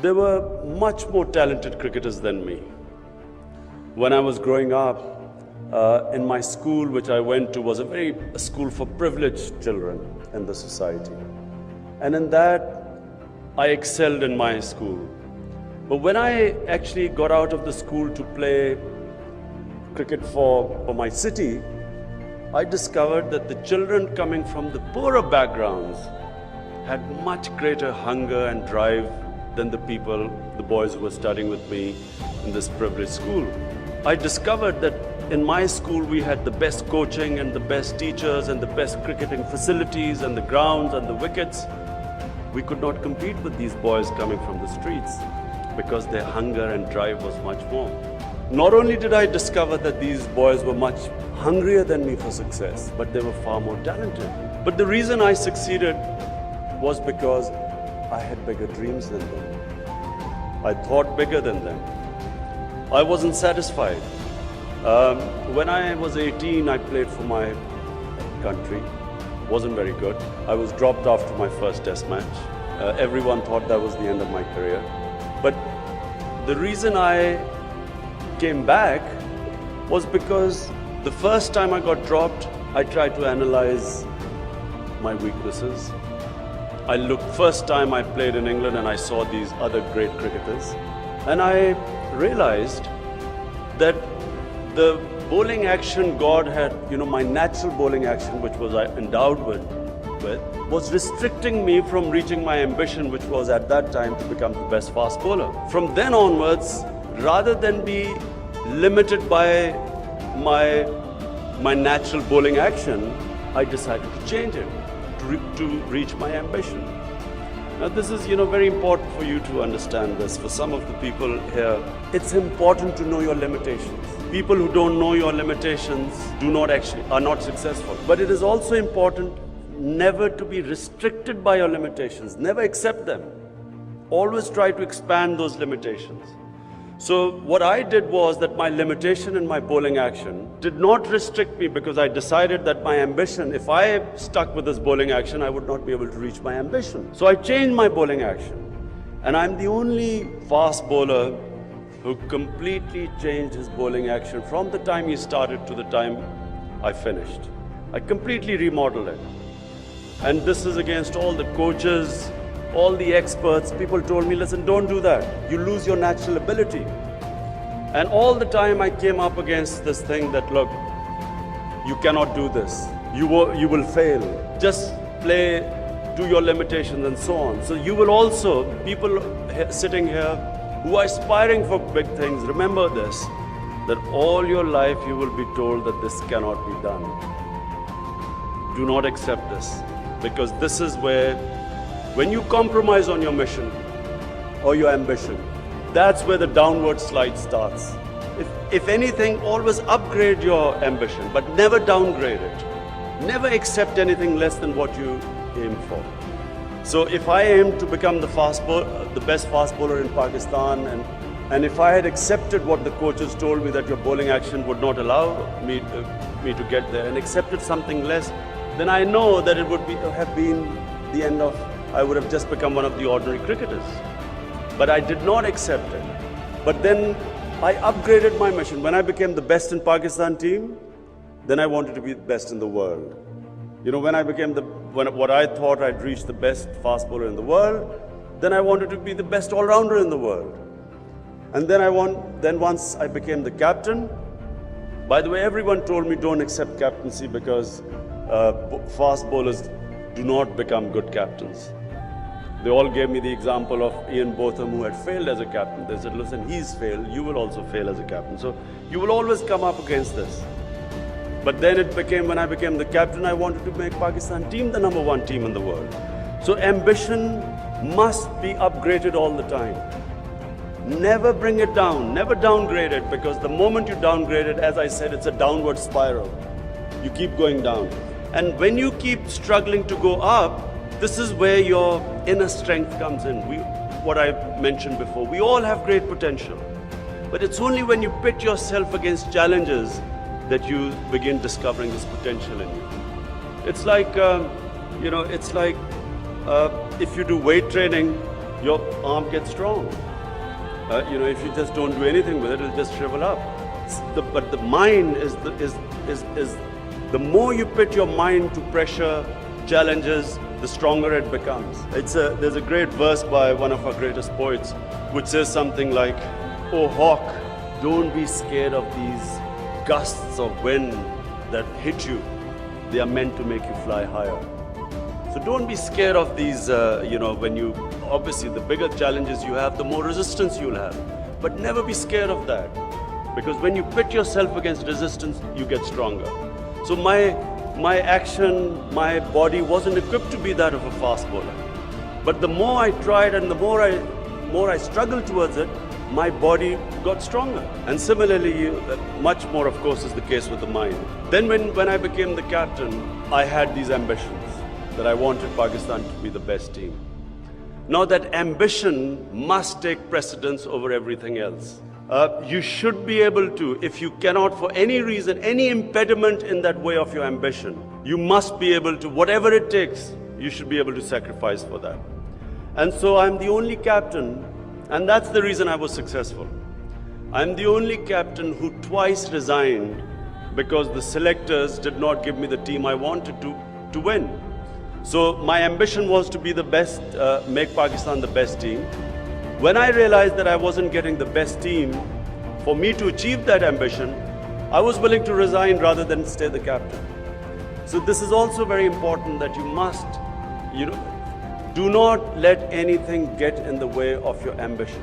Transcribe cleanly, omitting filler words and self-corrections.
There were much more talented cricketers than me. When I was growing up, in my school, which I went to, was a school for privileged children in the society. And in that, I excelled in my school. But when I actually got out of the school to play cricket for my city, I discovered that the children coming from the poorer backgrounds had much greater hunger and drive than the boys who were studying with me in this privileged school. I discovered that in my school we had the best coaching and the best teachers and the best cricketing facilities and the grounds and the wickets. We could not compete with these boys coming from the streets because their hunger and drive was much more. Not only did I discover that these boys were much hungrier than me for success, but they were far more talented. But the reason I succeeded was because I had bigger dreams than them. I thought bigger than them. I wasn't satisfied. When I was 18, I played for my country. Wasn't very good. I was dropped after my first test match. Everyone thought that was the end of my career. But the reason I came back was because the first time I got dropped, I tried to analyze my weaknesses. First time I played in England and I saw these other great cricketers, and I realized that the bowling action God had, my natural bowling action, which was I endowed with, was restricting me from reaching my ambition, which was at that time to become the best fast bowler. From then onwards, rather than be limited by my natural bowling action, I decided to change it to reach my ambition. Now this is, very important for you to understand this. For some of the people here, it's important to know your limitations. People who don't know your limitations are not successful. But it is also important never to be restricted by your limitations. Never accept them. Always try to expand those limitations. So what I did was that my limitation in my bowling action did not restrict me, because I decided that my ambition, if I stuck with this bowling action, I would not be able to reach my ambition. So I changed my bowling action. And I'm the only fast bowler who completely changed his bowling action from the time he started to the time I finished. I completely remodeled it. And this is against all the coaches, all the experts. People told me, listen, don't do that. You lose your natural ability. And all the time I came up against this thing that, look, you cannot do this. You will fail. Just play to your limitations and so on. So you will also, people sitting here who are aspiring for big things, remember this, that all your life you will be told that this cannot be done. Do not accept this, because this is where, when you compromise on your mission or your ambition, that's where the downward slide starts. If anything, always upgrade your ambition, but never downgrade it. Never accept anything less than what you aim for. So if I aim to become the best fast bowler in Pakistan, and if I had accepted what the coaches told me, that your bowling action would not allow me to get there, and accepted something less, then I know that it would have been the end of, I would have just become one of the ordinary cricketers. But I did not accept it. But then I upgraded my mission. When I became the best in Pakistan team, then I wanted to be the best in the world. When I became what I thought I'd reach the best fast bowler in the world, then I wanted to be the best all-rounder in the world. And then once I became the captain, by the way, everyone told me don't accept captaincy because fast bowlers do not become good captains. They all gave me the example of Ian Botham, who had failed as a captain. They said, listen, he's failed, you will also fail as a captain. So you will always come up against this. But then it became, when I became the captain, I wanted to make Pakistan team the #1 team in the world. So ambition must be upgraded all the time. Never bring it down, never downgrade it, because the moment you downgrade it, as I said, it's a downward spiral. You keep going down. And when you keep struggling to go up, this is where your inner strength comes in. What I mentioned before, we all have great potential. But it's only when you pit yourself against challenges that you begin discovering this potential in you. It's like, if you do weight training, your arm gets strong. If you just don't do anything with it, it'll just shrivel up. But the mind is the more you put your mind to pressure, challenges, the stronger it becomes. There's a great verse by one of our greatest poets, which says something like, "Oh hawk, don't be scared of these gusts of wind that hit you. They are meant to make you fly higher." So don't be scared of these, obviously the bigger challenges you have, the more resistance you'll have. But never be scared of that. Because when you pit yourself against resistance, you get stronger. So my action, my body wasn't equipped to be that of a fast bowler. But the more I tried and the more I struggled towards it, my body got stronger. And similarly, much more of course is the case with the mind. Then when I became the captain, I had these ambitions that I wanted Pakistan to be the best team. Now that ambition must take precedence over everything else. You should be able to, if you cannot for any reason, any impediment in that way of your ambition, you must be able to, whatever it takes, you should be able to sacrifice for that. And so I'm the only captain, and that's the reason I was successful. I'm the only captain who twice resigned because the selectors did not give me the team I wanted to win. So my ambition was to be the best, make Pakistan the best team. When I realized that I wasn't getting the best team, for me to achieve that ambition, I was willing to resign rather than stay the captain. So this is also very important, that you must, do not let anything get in the way of your ambition.